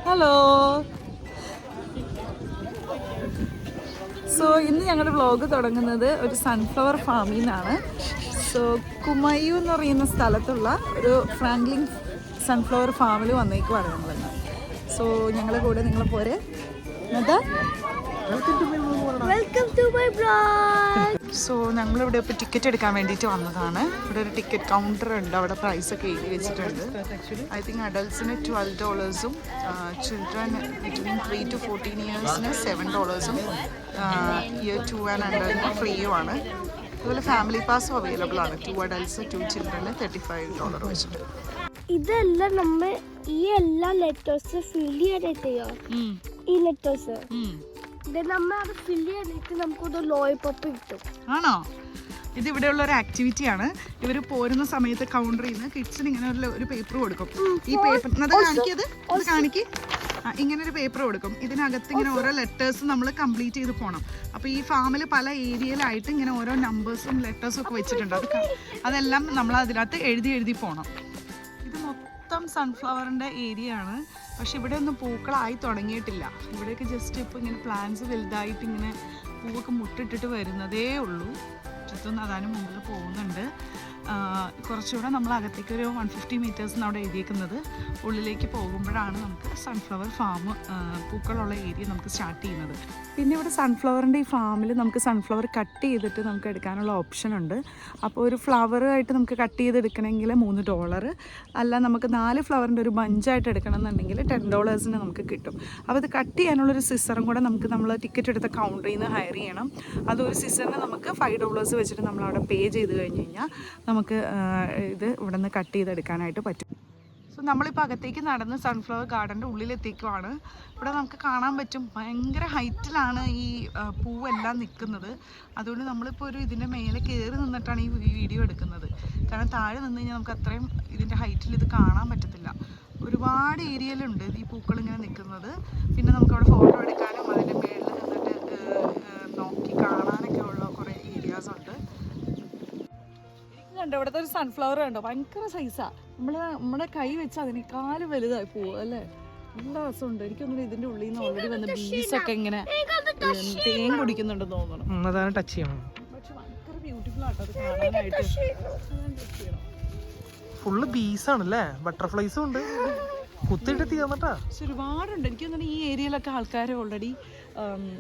Hello. So ഇന്ന് ഞങ്ങളുടെ vlog തുടങ്ങുന്നത് ഒരു സൺഫ്ലവർ ഫാമിൽ നിന്നാണ്. സോ കുമയു എന്ന് പറയുന്ന സ്ഥലത്തുള്ള ഒരു ഫ്രാങ്ക്ലിൻ സൺഫ്ലവർ ഫാമിൽ വന്നേക്കുവാണ് ഞങ്ങളിന്ന്. സോ ഞങ്ങളുടെ കൂടെ നിങ്ങൾ പോരെ. സോ ഞങ്ങളിവിടെ ഇപ്പോൾ ടിക്കറ്റ് എടുക്കാൻ വേണ്ടിയിട്ട് വന്നതാണ്. ഇവിടെ ഒരു ടിക്കറ്റ് കൗണ്ടർ ഉണ്ട്, അവിടെ പ്രൈസ് ഒക്കെ എഴുതി വെച്ചിട്ടുണ്ട്. ഐ തിങ്ക് അഡൾട്ട്സിന് $12, ചിൽഡ്രൻ ബിറ്റ്വീൻ 3 to 14 ഇയേഴ്സിന് $7, ഇയർ 2 and under ഫ്രീയുമാണ്. അതുപോലെ ഫാമിലി പാസും അവൈലബിൾ ആണ്. 2 adults 2 children $35 വെച്ചിട്ട്. ഇതെല്ലാം നമ്മൾ ഈ എല്ലാ ലെറ്റേഴ്സ് ഫില്ല് ചെയ്യാനായിട്ട് ഈ ലെറ്റേഴ്സ് നമ്മൾ അത് ഫില്ല് ചെയ്യാനായിട്ട് നമുക്കൊരു ലോളിപോപ്പ് കിട്ടും. ആണോ? ഇത് ഇവിടെയുള്ള ഒരു ആക്ടിവിറ്റിയാണ്. ഇവർ പോരുന്ന സമയത്ത് കൗണ്ടറിൽ നിന്ന് കിഡ്സിന് ഇങ്ങനെ ഒരു പേപ്പർ കൊടുക്കും. ഈ പേപ്പർ അത് കാണിക്ക്. ഇങ്ങനെ ഒരു പേപ്പർ കൊടുക്കും. ഇതിനകത്ത് ഇങ്ങനെ ഓരോ ലെറ്റേഴ്സ് നമ്മൾ കംപ്ലീറ്റ് ചെയ്ത് പോകണം. അപ്പോൾ ഈ ഫാമിൽ പല ഏരിയയിലായിട്ട് ഇങ്ങനെ ഓരോ നമ്പേഴ്സും ലെറ്റേഴ്സും ഒക്കെ വെച്ചിട്ടുണ്ട്. അതെല്ലാം നമ്മൾ അതിനകത്ത് എഴുതി പോകണം. ഇത് മൊത്തം സൺഫ്ലവറിൻ്റെ ഏരിയ ആണ്. പക്ഷെ ഇവിടെ ഒന്നും പൂക്കളായി തുടങ്ങിയിട്ടില്ല. ഇവിടെയൊക്കെ ജസ്റ്റ് ഇപ്പോൾ ഇങ്ങനെ പ്ലാന്റ്സ് വലുതായിട്ട് ഇങ്ങനെ പൂവൊക്കെ മുട്ടിട്ടിട്ട് വരുന്നതേ ഉള്ളൂ. ചുറ്റും അതിന് മുമ്പിൽ പോകുന്നുണ്ട്. കുറച്ചുകൂടെ നമ്മൾ അകത്തേക്ക് ഒരു 150 meters അവിടെ എഴുതിയേക്കുന്നത്. ഉള്ളിലേക്ക് പോകുമ്പോഴാണ് നമുക്ക് സൺഫ്ലവർ ഫാം പൂക്കളുള്ള ഏരിയ നമുക്ക് സ്റ്റാർട്ട് ചെയ്യുന്നത്. പിന്നെ ഇവിടെ സൺഫ്ലവറിൻ്റെ ഈ ഫാമിൽ നമുക്ക് സൺഫ്ലവർ കട്ട് ചെയ്തിട്ട് നമുക്ക് എടുക്കാനുള്ള ഓപ്ഷൻ ഉണ്ട്. അപ്പോൾ ഒരു ഫ്ലവറായിട്ട് നമുക്ക് കട്ട് ചെയ്തെടുക്കണമെങ്കിൽ $3, അല്ല നമുക്ക് 4 ഫ്ലവറിൻ്റെ ഒരു ബഞ്ചായിട്ട് എടുക്കണം എന്നുണ്ടെങ്കിൽ $10 നമുക്ക് കിട്ടും. അപ്പോൾ ഇത് കട്ട് ചെയ്യാനുള്ളൊരു സിസറും കൂടെ നമ്മൾ ടിക്കറ്റ് എടുത്ത കൗണ്ടറിൽ നിന്ന് ഹയർ ചെയ്യണം. അതൊരു സിസറിന് നമുക്ക് $5 വെച്ചിട്ട് നമ്മളവിടെ പേ ചെയ്ത് കഴിഞ്ഞ് കഴിഞ്ഞാൽ നമുക്ക് ഇത് ഇവിടെ നിന്ന് കട്ട് ചെയ്തെടുക്കാനായിട്ട് പറ്റും. സോ നമ്മളിപ്പോൾ അകത്തേക്ക് നടന്ന് സൺഫ്ലവർ ഗാർഡൻ്റെ ഉള്ളിലെത്തിക്കുവാണ്. ഇവിടെ നമുക്ക് കാണാൻ പറ്റും ഭയങ്കര ഹൈറ്റിലാണ് ഈ പൂവെല്ലാം നിൽക്കുന്നത്. അതുകൊണ്ട് നമ്മളിപ്പോൾ ഇതിൻ്റെ മേലെ കയറി നിന്നിട്ടാണ് ഈ വീഡിയോ എടുക്കുന്നത്. കാരണം താഴെ നിന്ന് കഴിഞ്ഞാൽ നമുക്ക് അത്രയും ഇതിൻ്റെ ഹൈറ്റിൽ ഇത് കാണാൻ പറ്റത്തില്ല. ഒരുപാട് ഏരിയയിലുണ്ട് ഈ പൂക്കൾ ഇങ്ങനെ നിൽക്കുന്നത്. പിന്നെ നമുക്കവിടെ ഫോട്ടോ എടുക്കാനും അതിൻ്റെ മേളിൽ നിന്നിട്ട് നോക്കി കാണാനൊക്കെ ഉള്ള കുറേ ഏരിയാസ് ഉണ്ട്. കണ്ടോ ഇവിടുത്തെ ഒരു സൺഫ്ലവർ കണ്ടോ, ഭയങ്കര സൈസാ. നമ്മുടെ കൈ വെച്ച് അതിനേക്കാളും വലുതായി പോവും അല്ലേ. നല്ല രസമുണ്ട്. എനിക്കൊന്നും ഇതിന്റെ ഉള്ളിൽ നിന്ന് ഓൾറെഡി വന്ന ബീസൊക്കെ ഇങ്ങനെ തേൻ കുടിക്കുന്നുണ്ടെന്ന് തോന്നണം. ടച്ച് ചെയ്യണം. പക്ഷെ ഭയങ്കര ബ്യൂട്ടിഫുൾ ആട്ടോ അത് കാണാനായിട്ട്. ഫുള്ള് ബീസാണല്ലേ, ബട്ടർഫ്ലൈസും ഉണ്ട്. കുത്തിയിട്ട് തീർന്നിട്ടാ. പക്ഷെ ഒരുപാടുണ്ട്. എനിക്ക് തോന്നുന്നു ഈ ഏരിയയിലൊക്കെ ആൾക്കാർ ഓൾറെഡി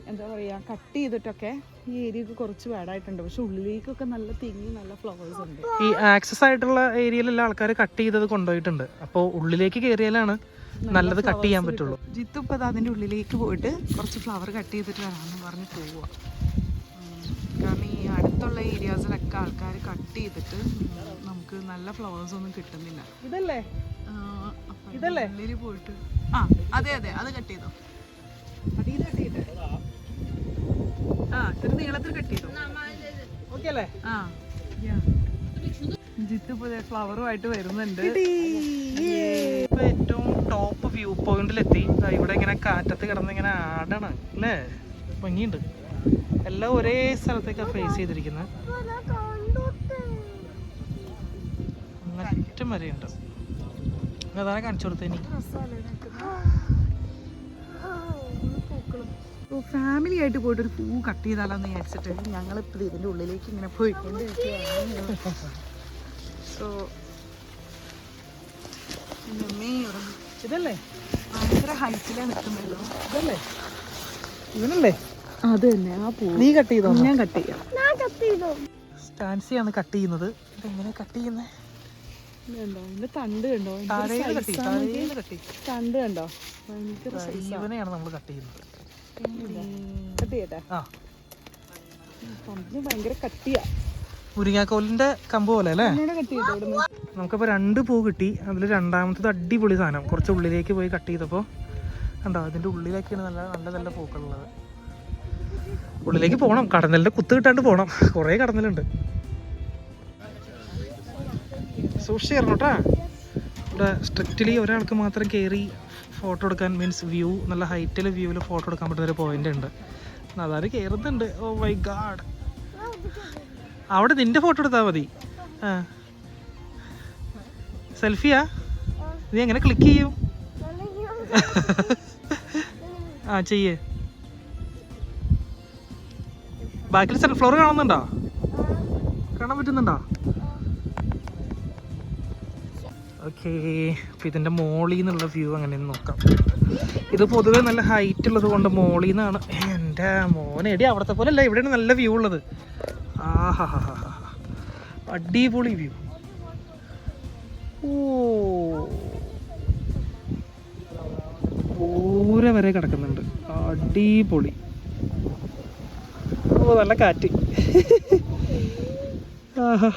എന്താ പറയുക കട്ട് ചെയ്തിട്ടൊക്കെ ഈ ഏരിയക്ക് കുറച്ച് ബാഡായിട്ടുണ്ട്. പക്ഷെ ഉള്ളിലേക്കൊക്കെ നല്ല തിങ്ങി നല്ല ഫ്ലവേഴ്സ് ഉണ്ട്. ഈ ആക്സസ് ആയിട്ടുള്ള ഏരിയയിലെല്ലാം ആൾക്കാർ കട്ട് ചെയ്തത് കൊണ്ടുപോയിട്ടുണ്ട്. അപ്പോൾ ഉള്ളിലേക്ക് കയറിയാലാണ് നല്ലത് കട്ട് ചെയ്യാൻ പറ്റുള്ളൂ. ജിത്തു ഇപ്പോൾ അതിൻ്റെ ഉള്ളിലേക്ക് പോയിട്ട് കുറച്ച് ഫ്ലവർ കട്ട് ചെയ്തിട്ട് വരാമെന്ന് പറഞ്ഞ് പോവുക. കാരണം ഈ അടുത്തുള്ള ഏരിയാസിലൊക്കെ ആൾക്കാർ കട്ട് ചെയ്തിട്ട് നമുക്ക് നല്ല ഫ്ലവേഴ്സ് ഒന്നും കിട്ടുന്നില്ല. ഇതല്ലേ ഉള്ളിൽ പോയിട്ട് അതെ അത് കട്ട് ചെയ്തോ. അടിയിൽ കട്ട് ചെയ്തേ. ഇത്തിരി നീളത്തിൽ കട്ട് ചെയ്തോ. ഓക്കെ അല്ലേ? ജിത്തു പുതിയ ഫ്ലവറുമായിട്ട് വരുന്നുണ്ട്. ഏറ്റവും ടോപ്പ് വ്യൂ പോയിന്റിലെത്തി. ഇവിടെ ഇങ്ങനെ കാറ്റത്ത് കിടന്ന് ഇങ്ങനെ ആടണം അല്ലേ, ഭംഗിയുണ്ട്. എല്ലാം ഒരേ സ്ഥലത്തേക്കാണ് ഫേസ് ചെയ്തിരിക്കുന്നത്. അറ്റം വരെയുണ്ട്. അതാണ് കാണിച്ചു കൊടുത്തേനി. ഫാമിലി ആയിട്ട് പോയിട്ട് ഒരു പൂ കട്ട് ചെയ്താലോന്ന് വിചാരിച്ചിട്ട് ഞങ്ങളിപ്പോൾ ഇതിൻ്റെ ഉള്ളിലേക്ക് ഇങ്ങനെ പോയിക്കൊണ്ട് സോ ഇതല്ലേ ഭയങ്കര ഹൈറ്റിലാണ് നിൽക്കുന്നല്ലോ. ഇതല്ലേ ഇവനല്ലേ? അത് തന്നെ ആ പൂ. നീ കട്ട് ചെയ്തോ? ഞാൻ കട്ട് ചെയ്യാം. സ്റ്റാൻസിയാണ് കട്ട് ചെയ്യുന്നത്. ഇതെങ്ങനെ കട്ട് ചെയ്യുന്നത്? ഇതിന്റെ തണ്ട് കണ്ടോ, തണ്ട് കണ്ടോ, ഇവനെയാണ് നമ്മൾ കട്ട് ചെയ്യുന്നത്. കട്ട് ചെയ്യട്ടെ. തണ്ടിന് ഭയങ്കര കട്ടിയാ, മുരിങ്ങാക്കോലിന്റെ കമ്പ് പോലെ അല്ലേ? കട്ട് ചെയ്തോ ഇവിടുന്ന്. നമുക്കിപ്പോൾ 2 പൂ കിട്ടി. അതിൽ രണ്ടാമത്തത് അടിപൊളി സാധനം. കുറച്ച് ഉള്ളിലേക്ക് പോയി കട്ട് ചെയ്തപ്പോൾ കണ്ടോ, അതിൻ്റെ ഉള്ളിലേക്കാണ് നല്ല പൂക്കളുള്ളത്. ഉള്ളിലേക്ക് പോകണം, കടന്നലിൻ്റെ കുത്ത് കിട്ടാണ്ട് പോകണം. കുറേ കടന്നലുണ്ട്. സൂക്ഷിച്ച് കയറണം കേട്ടോ. ഇവിടെ സ്ട്രിക്റ്റ്ലി ഒരാൾക്ക് മാത്രം കയറി ഫോട്ടോ എടുക്കാൻ, മീൻസ് വ്യൂ നല്ല ഹൈറ്റിൽ വ്യൂവിൽ ഫോട്ടോ എടുക്കാൻ പറ്റുന്നൊരു പോയിന്റ് ഉണ്ട്. അതാരും കയറുന്നുണ്ട്. Oh my god. അവിടെ നിന്റെ ഫോട്ടോ എടുത്താൽ മതി. സെൽഫിയാ? നീ എങ്ങനെ ക്ലിക്ക് ചെയ്യും? ആ ചെയ്യേ. ബാക്കിൽ സൺഫ്ലവർ കാണുന്നുണ്ടോ? കാണാൻ പറ്റുന്നുണ്ടോ? ഓക്കേ, അപ്പോൾ ഇതിൻ്റെ മോളിൽ നിന്നുള്ള വ്യൂ അങ്ങനെയൊന്ന് നോക്കാം. ഇത് പൊതുവേ നല്ല ഹൈറ്റ് ഉള്ളത് കൊണ്ട് മോളിൽ നിന്നാണ്. എൻ്റെ മോനെ എടി അവിടുത്തെ പോലെ അല്ല, ഇവിടെയാണ് നല്ല വ്യൂ ഉള്ളത്. ആഹാ ഹാ ഹാ ഹാ, അടിപൊളി വ്യൂ. ഓ, പൂര വരെ കിടക്കുന്നുണ്ട്, അടിപൊളി. ഓ, നല്ല കാറ്റ്. ആഹാ,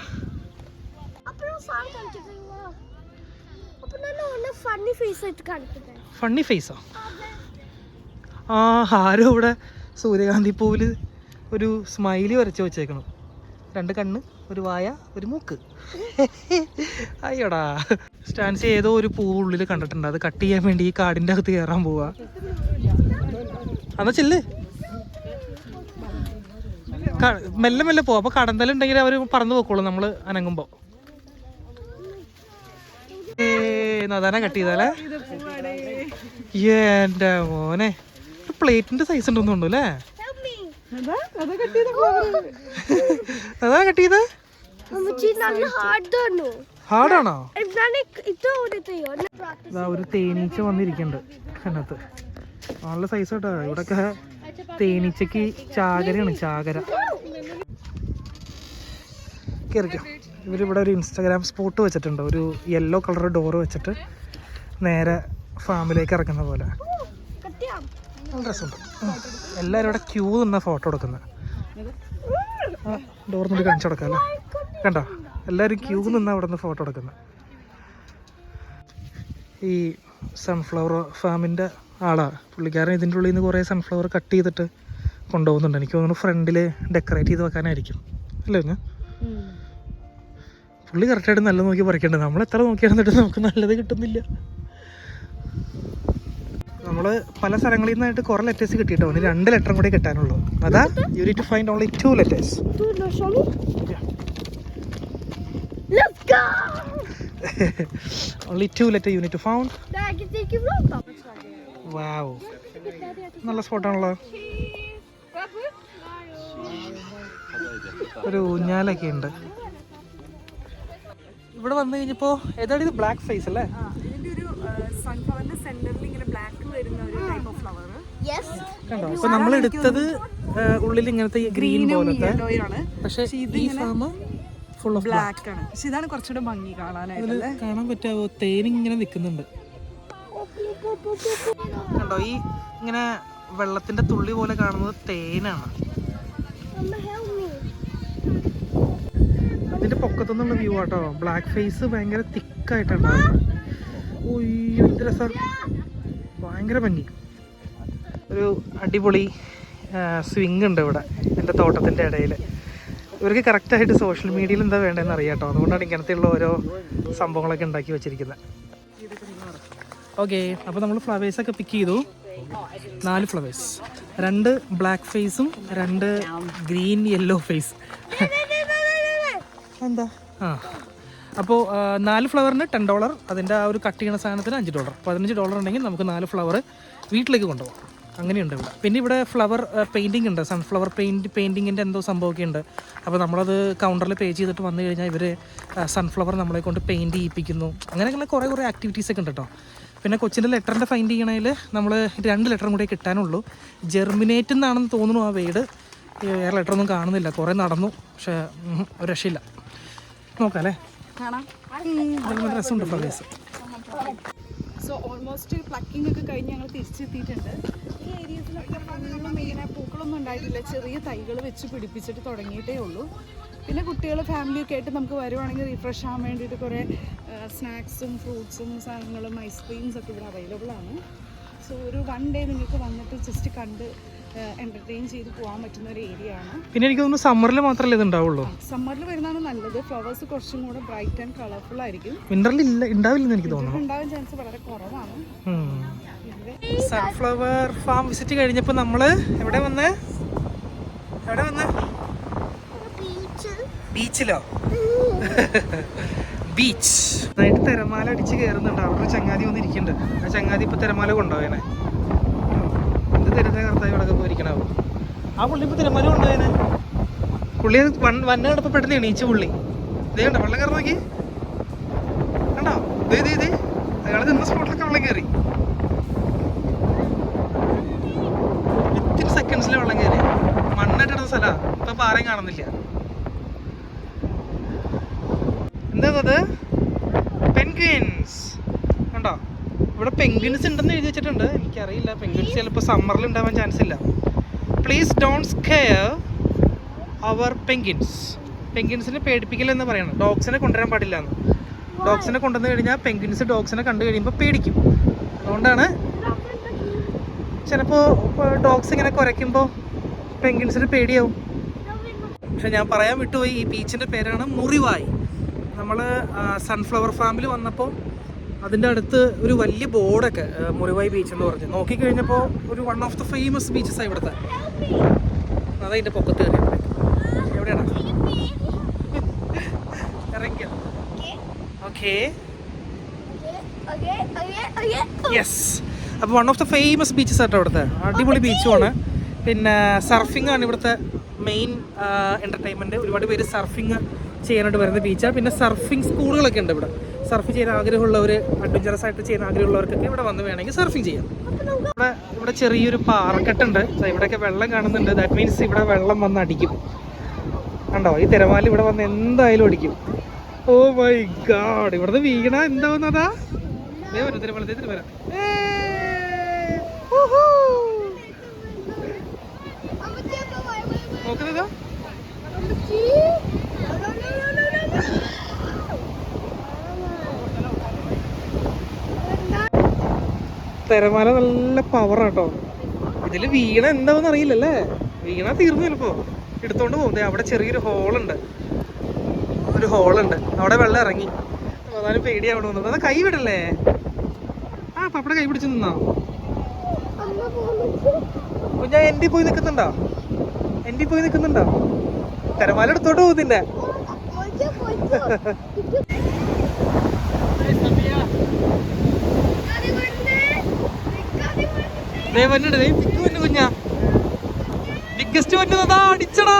ഫണ്ണി ഫേസാ? ആ, ആരോ ഇവിടെ സൂര്യകാന്തി പൂവിൽ ഒരു സ്മൈലി വരച്ച് വെച്ചേക്കണം. 2 കണ്ണ്, ഒരു വായ, ഒരു മൂക്ക്. അയ്യോടാ, സ്റ്റാൻസി ഏതോ ഒരു പൂവ് ഉള്ളിൽ കണ്ടിട്ടുണ്ട്. അത് കട്ട് ചെയ്യാൻ വേണ്ടി ഈ കാടിൻ്റെ അകത്ത് കയറാൻ പോവാ. എന്നാ ചെല്ല്, മെല്ലെ മെല്ലെ പോവാ. അപ്പോൾ കടന്തലുണ്ടെങ്കിൽ അവർ പറന്ന് പോക്കോളൂ നമ്മൾ അനങ്ങുമ്പോൾ. അതാ കട്ട് ചെയ്താലേ? എൻ്റെ മോനെ, പ്ലേറ്റിന്റെ സൈസ് ഉണ്ടെന്ന് തോന്നുന്നു അല്ലേ? അതാ കട്ട് ചെയ്ത? ഹാർഡാണോ? ഒരു തേനീച്ച വന്നിരിക്കുന്നുണ്ട് അതിനകത്ത്. നല്ല സൈസ് കേട്ടോ. ഇവിടൊക്കെ തേനീച്ചക്ക് ചാകരയാണ്, ചാകര. കയറിക്കോ. ഇവരിവിടെ ഒരു ഇൻസ്റ്റാഗ്രാം സ്പോട്ട് വെച്ചിട്ടുണ്ട്. ഒരു യെല്ലോ കളർ ഡോറ് വെച്ചിട്ട് നേരെ ഫാമിലേക്ക് ഇറക്കുന്ന പോലെ. നല്ല രസമുണ്ട്. എല്ലാവരും ഇവിടെ ക്യൂ നിന്ന ഫോട്ടോ എടുക്കുന്നത്. ഡോർ നിന്ന് കാണിച്ചു കൊടുക്കാം അല്ലേ? കണ്ടോ, എല്ലാവരും ക്യൂ നിന്ന അവിടെ നിന്ന് ഫോട്ടോ എടുക്കുന്നത്. ഈ സൺഫ്ലവർ ഫാമിൻ്റെ ആളാ പുള്ളിക്കാരൻ. ഇതിൻ്റെ ഉള്ളിൽ നിന്ന് കുറേ സൺഫ്ലവർ കട്ട് ചെയ്തിട്ട് കൊണ്ടുപോകുന്നുണ്ട്. എനിക്ക് തോന്നുന്നു ഫ്രണ്ടിൽ ഡെക്കറേറ്റ് ചെയ്ത് വെക്കാനായിരിക്കും അല്ലേ? ഞാൻ പുള്ളി കറക്റ്റായിട്ട് നല്ല നോക്കി പറിക്കേണ്ടത്. നമ്മൾ എത്ര നോക്കിയാണെന്നിട്ട് നമുക്ക് നല്ലത് കിട്ടുന്നില്ല. നമ്മൾ പല സ്ഥലങ്ങളിൽ നിന്നായിട്ട് കുറേ ലെറ്റേഴ്സ് കിട്ടിയിട്ടോ. 2 ലെറ്ററും കൂടി കിട്ടാനുള്ളൂ. അതാ, you need to find only 2 letters. Only 2 letters you need to found. Wow, നല്ല സ്പോട്ടാണല്ലോ. ഒരു ഊഞ്ഞാലൊക്കെ ഉണ്ട് ഇവിടെ വന്നു കഴിഞ്ഞപ്പോൾ. ഏതാണ് ഇത്? ബ്ലാക്ക് ഫേസ് അല്ലേ? കണ്ടോ, ഇപ്പൊ നമ്മൾ എടുത്തത് ഉള്ളിൽ ഇങ്ങനത്തെ ഗ്രീൻ പോലത്തെ, പക്ഷെ ഈ ഫാം ഫുൾ ഓഫ് ബ്ലാക്ക് ആണ്. പക്ഷെ ഇതാണ് കുറച്ചുകൂടെ ഭംഗി കാണാനായിട്ട്. കാണാൻ പറ്റാവോ? തേനിങ്ങനെ നിൽക്കുന്നുണ്ട് കണ്ടോ. ഈ ഇങ്ങനെ വെള്ളത്തിന്റെ തുള്ളി പോലെ കാണുന്നത് തേനാണ്. ഇതിന്റെ പൊക്കത്തുനിന്നുള്ള വ്യൂ ആട്ടോ. ബ്ലാക്ക് ഫേസ് ഭയങ്കര തിക്കായിട്ടുണ്ടാവും. ഒയ്യോ, എന്ത് രസം, ഭയങ്കര ഭംഗി. ഒരു അടിപൊളി സ്വിങ് ഉണ്ട് ഇവിടെ എൻ്റെ തോട്ടത്തിൻ്റെ ഇടയിൽ. ഇവർക്ക് കറക്റ്റായിട്ട് സോഷ്യൽ മീഡിയയിൽ എന്താ വേണ്ടതെന്ന് അറിയാം കേട്ടോ. അതുകൊണ്ടാണ് ഇങ്ങനത്തെയുള്ള ഓരോ സംഭവങ്ങളൊക്കെ ഉണ്ടാക്കി വെച്ചിരിക്കുന്നത്. ഓക്കെ, അപ്പോൾ നമ്മൾ ഫ്ലവേഴ്സൊക്കെ പിക്ക് ചെയ്തു. 4 ഫ്ലവേഴ്സ്, 2 ബ്ലാക്ക് ഫേസും 2 ഗ്രീൻ യെല്ലോ ഫേസ്. എന്താ? ആ, അപ്പോൾ 4 ഫ്ലവറിന് $10. അതിൻ്റെ ആ ഒരു കട്ട് ചെയ്യുന്ന സാധനത്തിന് $5. $15 ഉണ്ടെങ്കിൽ നമുക്ക് 4 ഫ്ലവർ വീട്ടിലേക്ക് കൊണ്ടുപോകാം. അങ്ങനെയുണ്ട് ഇവിടെ. പിന്നെ ഇവിടെ ഫ്ലവർ പെയിൻറ്റിംഗ് ഉണ്ട്. സൺഫ്ലവർ പെയിൻറ്റിങ്ങിൻ്റെ എന്തോ സംഭവമൊക്കെ ഉണ്ട്. അപ്പോൾ നമ്മളത് കൗണ്ടറിൽ പേ ചെയ്തിട്ട് വന്നു കഴിഞ്ഞാൽ ഇവർ സൺഫ്ലവർ നമ്മളെ കൊണ്ട് പെയിൻറ്റ് ചെയ്യിപ്പിക്കുന്നു. അങ്ങനെയുള്ള കുറേ ആക്ടിവിറ്റീസൊക്കെ ഉണ്ട് കേട്ടോ. പിന്നെ കൊച്ചിൻ്റെ ലെറ്ററിൻ്റെ ഫൈൻഡ് ചെയ്യണതിൽ നമ്മൾ 2 ലെറ്ററും കൂടെ കിട്ടാനുള്ളൂ. ജെർമിനേറ്റ് എന്നാണെന്ന് തോന്നുന്നു ആ വീട്. വേറെ ലെറ്ററൊന്നും കാണുന്നില്ല. കുറേ നടന്നു, പക്ഷേ ഒരു രക്ഷയില്ല. നോക്കാം അല്ലേ? കാണാം. നല്ല രസമുണ്ട് ഫ്ലവേഴ്സ്. സോ ഓൾമോസ്റ്റ് പ്ലക്കിംഗ് ഒക്കെ കഴിഞ്ഞ് ഞങ്ങൾ തിരിച്ചെത്തിയിട്ടുണ്ട്. ഈ ഏരിയസിലൊക്കെ ഫുള്ളും ഇങ്ങനെ പൂക്കളൊന്നും ഉണ്ടായിട്ടില്ല. ചെറിയ തൈകൾ വെച്ച് പിടിപ്പിച്ചിട്ട് തുടങ്ങിയിട്ടേ ഉള്ളൂ. പിന്നെ കുട്ടികൾ ഫാമിലിയൊക്കെ ആയിട്ട് നമുക്ക് വരുവാണെങ്കിൽ റീഫ്രഷ് ആകാൻ വേണ്ടിയിട്ട് കുറേ സ്നാക്സും ഫ്രൂട്ട്സും സാധനങ്ങളും ഐസ്ക്രീംസ് ഒക്കെ ഇവിടെ അവൈലബിൾ ആണ്. സോ ഒരു 1 ഡേ നിങ്ങൾക്ക് വന്നിട്ട് ജസ്റ്റ് കണ്ട് എൻ്റർടൈൻ ചെയ്ത് പോകാൻ പറ്റുന്ന ഒരു ഏരിയ ആണ്. പിന്നെ എനിക്ക് തോന്നുന്നു സമ്മറിൽ മാത്രമല്ലേ ഇത് ഉണ്ടാവുള്ളൂ. സമ്മറിൽ വരുന്നതാണ് നല്ലത്. ഫ്ലവേഴ്സ് കുറച്ചും കൂടെ ബ്രൈറ്റ് ആൻഡ് കളർഫുൾ ആയിരിക്കും. വിന്ററിൽ ഉണ്ടാവില്ലെന്ന് എനിക്ക് തോന്നുന്നു. ഉണ്ടാവാൻ ചാൻസ് വളരെ കുറവാണ്. സൺഫ്ലവർ ഫാം വിസിറ്റ് കഴിഞ്ഞപ്പോൾ നമ്മൾ എവിടെ വന്ന് ബീച്ചിലോ? ബീച്ച്. നന്നായിട്ട് തിരമാല അടിച്ച് കയറുന്നുണ്ട്. അവിടെ ഒരു ചങ്ങാതി വന്നിരിക്കുന്നുണ്ട്. ആ ചങ്ങാതി ഇപ്പൊ തിരമാല കൊണ്ടുപോയേനെ. എന്ത് തിരഞ്ഞ കർത്താവ് ഇവിടെ പോയിരിക്കണാവും. ആ പുള്ളി ഇപ്പൊ തിരമാല കൊണ്ടുപോയേനെ. പുള്ളി വന്ന കിടപ്പ് പെട്ടെന്ന് എണീച്ചു പുള്ളി. ഇതേ കണ്ടോ വെള്ളം കയറി നോക്കി കണ്ടോ. ഇതേ അയാൾ നിന്ന സ്പോട്ടിലൊക്കെ വെള്ളം കയറി. വിത്തിൻ സെക്കൻഡ്സിൽ വെള്ളം കയറി. മണ്ണായിട്ട് ഇടുന്ന സ്ഥലമാണ്. ഇപ്പൊ പാറയും കാണുന്നില്ല. എന്താ പെൻഗ്വിൻസ് കണ്ടോ. ഇവിടെ പെൻഗ്വിൻസ് ഉണ്ടെന്ന് എഴുതി വെച്ചിട്ടുണ്ട്. എനിക്കറിയില്ല, പെൻഗ്വിൻസ് ചിലപ്പോൾ സമ്മറിൽ ഉണ്ടാവാൻ ചാൻസ് ഇല്ല. Please don't scare our penguins. പെൻഗ്വിൻസിനെ പേടിപ്പിക്കില്ലെന്ന് പറയണം. ഡോഗ്സിനെ കൊണ്ടുവരാൻ പാടില്ല എന്ന്. ഡോഗ്സിനെ കൊണ്ടുവന്ന് കഴിഞ്ഞാൽ പെൻഗ്വിൻസ് ഡോഗ്സിനെ കണ്ടു കഴിയുമ്പോൾ പേടിക്കും. അതുകൊണ്ടാണ് ചിലപ്പോൾ ഡോഗ്സ് ഇങ്ങനെ കുരയ്ക്കുമ്പോൾ പെൻഗ്വിൻസിന് പേടിയാവും. പക്ഷെ ഞാൻ പറയാൻ വിട്ടുപോയി, ഈ ബീച്ചിൻ്റെ പേരാണ് മുറിവായ്. നമ്മൾ സൺഫ്ലവർ ഫാമിൽ വന്നപ്പോൾ അതിൻ്റെ അടുത്ത് ഒരു വലിയ ബോർഡൊക്കെ മുറിവായ് ബീച്ച് എന്ന് പറഞ്ഞ് നോക്കിക്കഴിഞ്ഞപ്പോൾ ഒരു വൺ ഓഫ് ദ ഫേമസ് ബീച്ചസാണ് ഇവിടുത്തെ. അതതിൻ്റെ പൊക്കത്ത് കയറി. എവിടെയാണ് ഇറങ്ങിയ? Okay yes. അപ്പോൾ one of the famous beaches ആട്ടോ ഇവിടുത്തെ. അടിപൊളി ബീച്ചുമാണ്. പിന്നെ സർഫിംഗ് ആണ് ഇവിടുത്തെ മെയിൻ എൻ്റർടൈൻമെൻറ്റ്. ഒരുപാട് പേര് സർഫിങ് ചെയ്യാനായിട്ട് വരുന്ന ബീച്ചാണ്. പിന്നെ സർഫിംഗ് സ്കൂളുകളൊക്കെ ഉണ്ട് ഇവിടെ. സർഫ് ചെയ്യാൻ ആഗ്രഹമുള്ളവർ, അഡ്വഞ്ചറസ് ആയിട്ട് ചെയ്യാൻ ആഗ്രഹമുള്ളവർക്കൊക്കെ ഇവിടെ വന്ന് വേണമെങ്കിൽ സർഫിങ് ചെയ്യാം. ഇവിടെ ചെറിയൊരു പാറക്കെട്ടുണ്ട്. ഇവിടെയൊക്കെ വെള്ളം കാണുന്നുണ്ട്. ദാറ്റ് മീൻസ് ഇവിടെ വെള്ളം വന്ന് അടിക്കും. കണ്ടോ, ഈ തിരമാല ഇവിടെ വന്ന് എന്തായാലും അടിക്കും. ഓ മൈ ഗാഡ്, ഇവിടുന്ന് വീണ എന്താവുന്നതാ. തിരമാല നോക്കുന്നതാ. തിരമാല നല്ല പവറാട്ടോ. ഇതിൽ വീണ എന്താവെന്ന് അറിയില്ലല്ലേ. വീണ തീർന്നു ചിലപ്പോ. എടുത്തോണ്ട് പോകുന്നത് അവിടെ ചെറിയൊരു ഹോളുണ്ട്. അവിടെ വെള്ളം ഇറങ്ങി. അതാനും പേടിയാവണമെന്നത്. അത് കൈ വിടല്ലേ. ആ പപ്പടെ കൈ പിടിച്ച് നിന്നാ. ഞാൻ എൻ്റെ പോയി നിൽക്കുന്നുണ്ടോ. തിരമാല എടുത്തോണ്ട് പോകുന്നില്ല. കുഞ്ഞാ ബിഗ്ഗസ്റ്റ് വന്നതാ. അടിച്ചടാ.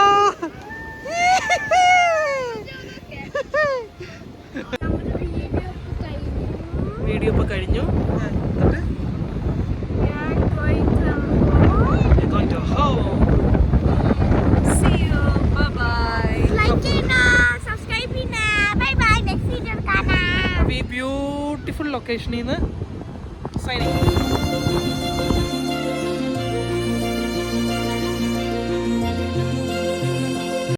വീഡിയോ ഇപ്പൊ കഴിഞ്ഞു. ബ്യൂട്ടിഫുൾ ലൊക്കേഷനിൽ നിന്ന് സൈനിങ്.